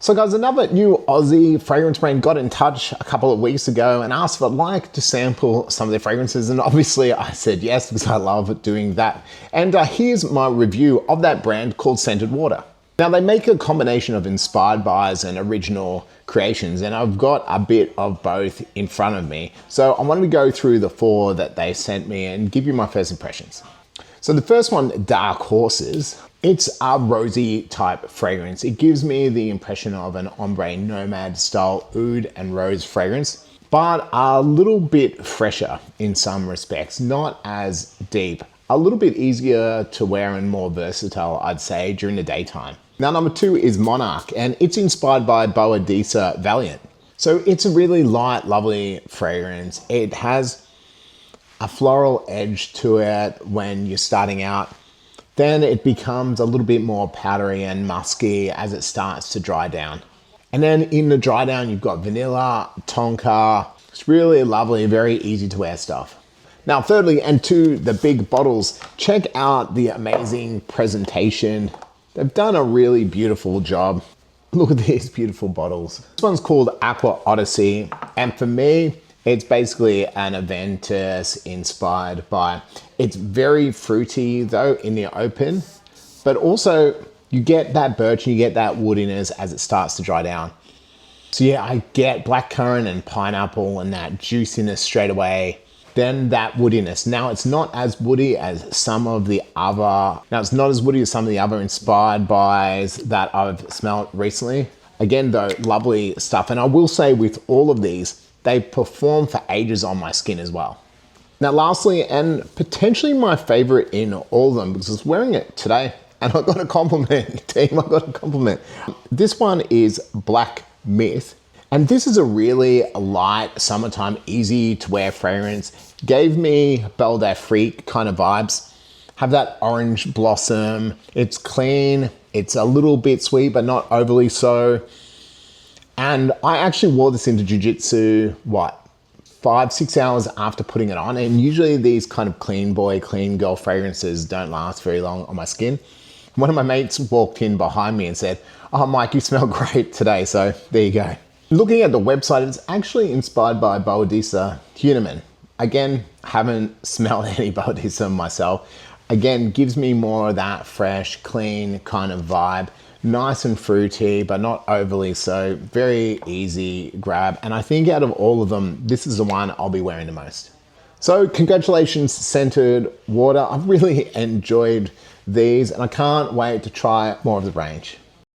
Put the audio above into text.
So guys, another new Aussie fragrance brand got in touch a couple of weeks ago and asked if I'd like to sample some of their fragrances, and obviously I said yes because I love doing that. And here's my review of that brand called Scented Water. Now they make a combination of inspired buys and original creations, and I've got a bit of both in front of me. So I wanted to go through the 4 that they sent me and give you my first impressions. So the first one, Dark Horses. It's a rosy type fragrance. It gives me the impression of an ombre nomad style oud and rose fragrance, but a little bit fresher in some respects, not as deep, a little bit easier to wear and more versatile, I'd say, during the daytime. Now, number 2 is Monarch, and it's inspired by Boa Disa Valiant. So it's a really light, lovely fragrance. It has a floral edge to it when you're starting out. Then it becomes a little bit more powdery and musky as it starts to dry down. And then in the dry down, you've got vanilla, tonka. It's really lovely, very easy to wear stuff. Now, thirdly, and to the big bottles, check out the amazing presentation. They've done a really beautiful job. Look at these beautiful bottles. This one's called Aqua Odyssey. And for me, it's basically an Aventus inspired by. It's very fruity though in the open, but also you get that birch and you get that woodiness as it starts to dry down. So yeah, I get blackcurrant and pineapple and that juiciness straight away. Then that woodiness. Now it's not as woody as some of the other, inspired buys that I've smelled recently. Again though, lovely stuff. And I will say with all of these, they perform for ages on my skin as well. Now lastly, and potentially my favorite in all of them, because I was wearing it today and I got a compliment, team, I got a compliment. This one is Black Myth. And this is a really light, summertime, easy to wear fragrance. Gave me Belle d'Afrique kind of vibes. Have that orange blossom. It's clean. It's a little bit sweet, but not overly so. And I actually wore this into jiu-jitsu, 5-6 hours after putting it on. And usually these kind of clean boy, clean girl fragrances don't last very long on my skin. One of my mates walked in behind me and said, "Oh, Mike, you smell great today." So there you go. Looking at the website, it's actually inspired by Boa Disa Hühnermann. Again, haven't smelled any Boa Disa myself. Again, gives me more of that fresh, clean kind of vibe. Nice and fruity, but not overly so. Very easy grab. And I think out of all of them, this is the one I'll be wearing the most. So congratulations, Scented Water. I've really enjoyed these and I can't wait to try more of the range.